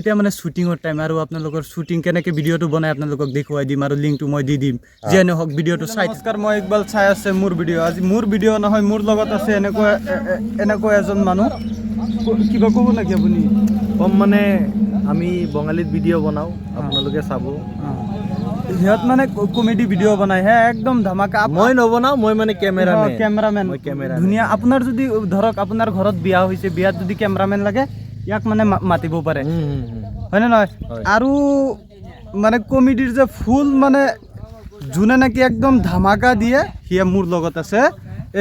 এতিয়া মানে শ্বুটিঙৰ টাইম আৰু আপোনালোকৰ শ্বুটিং কেনেকৈ ভিডিঅ'টো বনাই আপোনালোকক দেখুৱাই দিম আৰু লিংকটো মই দি দিম যে নহওক ভিডিঅ'টো চাই। নমস্কাৰ, মই ইকবাল চাই আছে মোৰ ভিডিঅ'। আজি মোৰ ভিডিঅ' নহয়, মোৰ লগত আছে এনেকুৱা এজন মানুহ। কিবা ক'ব নেকি আপুনি? কম মানে আমি বঙালীত ভিডিঅ' বনাওঁ, আপোনালোকে চাব। সিহঁত মানে কমেডি ভিডিঅ' বনাই হে, একদম ধামাকা। মই নবনাওঁ, মই মানে কেমেৰামেন। ধুনীয়া। আপোনাৰ যদি ধৰক আপোনাৰ ঘৰত বিয়া হৈছে, বিয়াত যদি কেমেৰামেন লাগে ইয়াক মানে মাতিব পাৰে, হয়নে নহয়? আৰু মানে কমেডিৰ যে ফুল মানে যোনে নেকি একদম ধামাকা দিয়ে সিয়ে মোৰ লগত আছে।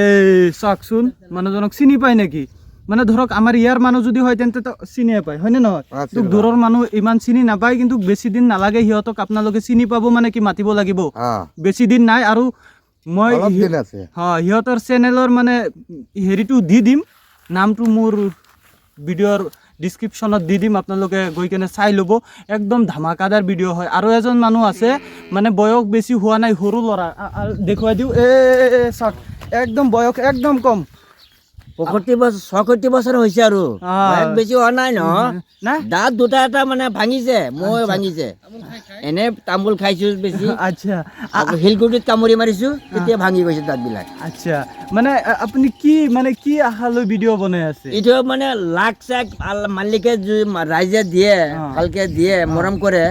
এই চাওকচোন, মানুহজনক চিনি পায় নেকি? মানে ধৰক আমাৰ ইয়াৰ মানুহ যদি হয় তেন্তে চিনিয়ে পায়, হয়নে নহয়? দূৰৰ মানুহ ইমান চিনি নাপায়, কিন্তু বেছি দিন নালাগে সিহঁতক আপোনালোকে চিনি পাব, মানে কি মাতিব লাগিব। বেছি দিন নাই। আৰু মই সিহঁতৰ চেনেলৰ মানে হেৰিটো দি দিম, নামটো মোৰ ভিডিঅ'ৰ ডিছক্ৰিপশ্যনত দি দিম, আপোনালোকে গৈ কেনে চাই ল'ব। একদম ধামাকাদাৰ ভিডিঅ' হয়। আৰু এজন মানুহ আছে, মানে বয়স বেছি হোৱা নাই, সৰু ল'ৰা। দেখুৱাই দিওঁ, চাওক, একদম বয়স একদম কম, 65 বছৰ হৈছে আৰু বেছি হোৱা নাই নহয়। দাঁত দুটা এটা মানে ভাঙিছে, মই ভাঙিছে। এনে তামোল খাইছো বেছি। আচ্ছা, শিলগুটিত কামুৰি মাৰিছো, তেতিয়া ভাঙি গৈছে দাঁতবিলাক। আচ্ছা, মানে আপুনি কি আশা লৈ ভিডিঅ' বনাই আছে? এইটো মানে লাখ চাক মালিকে ৰাইজে দিয়ে, ভালকে দিয়ে, মৰম কৰে,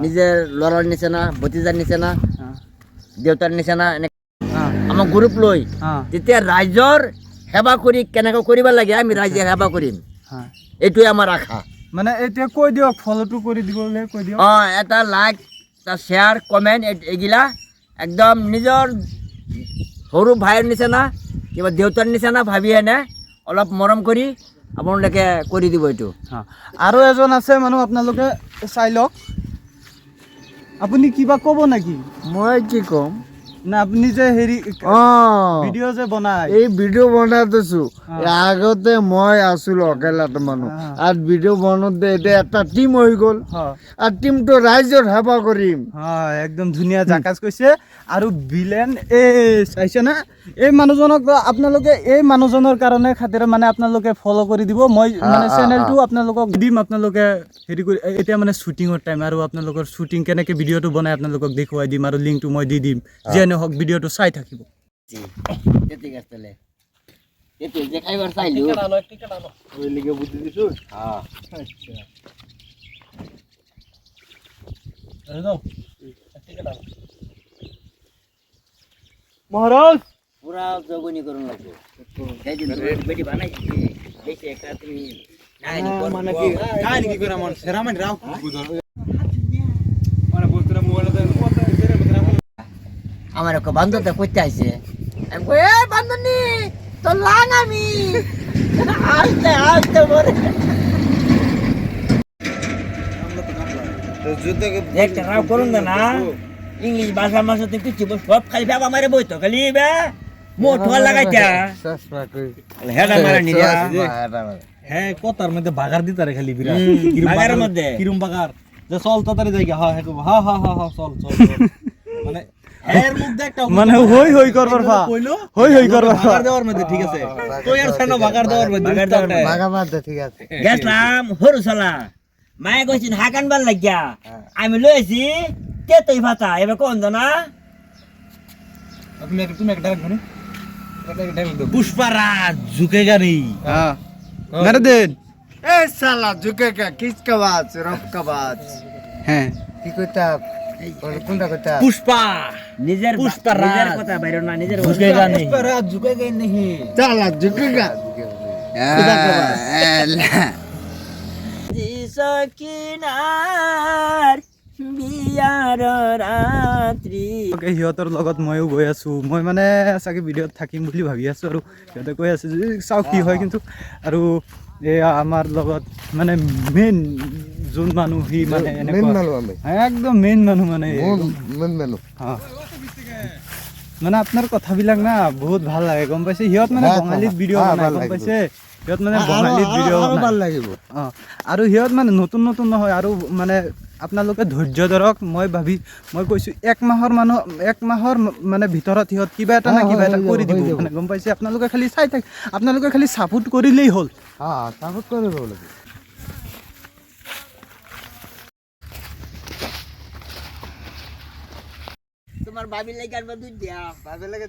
নিজৰ ল'ৰাৰ নিচিনা, ভতিজাৰ নিচিনা, দেউতাৰ নিচিনা, এনেকে আমাক গ্ৰুপ লৈ তেতিয়া ৰাইজৰ সেৱা কৰি কেনেকৈ কৰিব লাগে, আমি ৰাইজে সেৱা কৰিম, এইটোৱে আমাৰ আশা। মানে এতিয়া কৈ দিয়ক, ফলোটো কৰি দিবলৈ কৈ দিয়ক। এটা লাইক, এটা শ্বেয়াৰ, কমেণ্ট, এইগিলা একদম নিজৰ সৰু ভাইৰ নিচিনা, কিবা দেউতাৰ নিচিনা ভাবি এনে অলপ মৰম কৰি আপোনালোকে কৰি দিব এইটো। আৰু এজন আছে মানুহ, আপোনালোকে চাই লওক। আপুনি কিবা ক'ব নেকি? মই কি ক'ম না, আপুনি যে হেৰি ভিডিঅ' যে বনাই, এই ভিডিঅ' বনাইছো। আগতে মই আছিলো অকেলাতে মানুহ, আৰু ভিডিঅ' বনাওঁতে এতিয়া এটা টিম হৈ গ'ল, আৰু টিমটো ৰাইজৰ সেৱা কৰিম। একদম ধুনীয়া জাকাজ কৈছে। আৰু ভিলেন চাইছে না, এই মানুহজনক আপোনালোকে এই মানুহজনৰ কাৰণে খাতিৰে মানে আপোনালোকে ফ'ল' কৰি দিব। মই মানে চেনেলটো আপোনালোকক দিম, আপোনালোকে হেৰি কৰি। এতিয়া মানে শ্বুটিঙৰ টাইম আৰু আপোনালোকৰ শ্বুটিং কেনেকৈ ভিডিঅ'টো বনাই আপোনালোকক দেখুৱাই দিম আৰু লিংকটো মই দি দিম, যে নহওক ভিডিঅ'টো চাই থাকিব। মহারাজ পুরা জগনি করুন লাগবে, সেইদিন বেটি বানাইছি বেশি একটা তুমি মানে কি কাহিনী কি করে মন সেরামান রাও মানে বলতরা মোবাইলতে আমার একটা বান্ধবটা কইতে আইছে, আমি কই এ বান্ধবনি তো লাং আমি আস্তে বলে তো যুদ্ধকে একটা রাও করুন না। ইংলিশ ভাষা মাসতে কিছু সব খালি বাবা মারে বই তো খালি বে মোটর লাগাইতা হেডা মারা নিয়া হ্যাঁ, কথার মধ্যে বাগার দিতারে খালি বিরাট বাগারের মধ্যে কিরম বাগার যে চল তাড়াতাড়ি যাই হ্যাঁ হ্যাঁ চল মানে এর মধ্যে একটা মানে হই করবার ফা হই করবার বাগার দেওয়ার মধ্যে ঠিক আছে, তুই আর সানো বাগার দেওয়ার মধ্যে বাগার মধ্যে ঠিক আছে। গেছলাম হরুসলা মায়ে কইছিন হাকান বাল লাগিয়া আমি লইছি তে তুই ভাতা এবে কোন না তুমি একটা ডাইরেক্ট বনি पुष्पराज झुकेगा नहीं। मेरे दिन ए साला झुकेगा किसका बात रब का बात है की कोता कोनটা कोता पुष्पा निजर पुष्पराज কথা বাইরে না निजर झुकेगा नहीं, पुष्पराज झुकेगा नहीं, साला झुकेगा जी सकिनार বিয়াৰ ৰাত্ৰি। সিহঁতৰ লগত ময়ো গৈ আছো, মই মানে চাগে ভিডিঅ'ত থাকিম বুলি ভাবি আছো, আৰু সিহঁতে কৈ আছে যে চাওঁ কি হয়। কিন্তু আৰু এয়া আমাৰ লগত মানে মেইন যোন মানুহ, সি মানে একদম মেইন মানুহ, মানে মানে আপোনাৰ কথাবিলাক না বহুত ভাল লাগে, গম পাইছে? সিহঁত মানে বঙালীত ভিডিঅ' বনাই, গম পাইছে? সিহঁত মানে বঙালীত ভিডিঅ' ভাল লাগিব। আৰু সিহঁত মানে নতুন নহয়, আৰু মানে আপোনালোকে ধৈৰ্য ধৰক। মই কৈছোঁ 1 মাহৰ মানে ভিতৰত সিহঁত কিবা এটা কৰি দিব, মানে গম পাইছে? আপোনালোকে খালি চাই থাক, আপোনালোকে খালি ছাপোৰ্ট কৰিলেই হ'ল। ছাপোৰ্ট কৰিব লাগিব। তোমাৰ ভাবি লাগে আৰু দুধ দিয়া ভাবে লাগে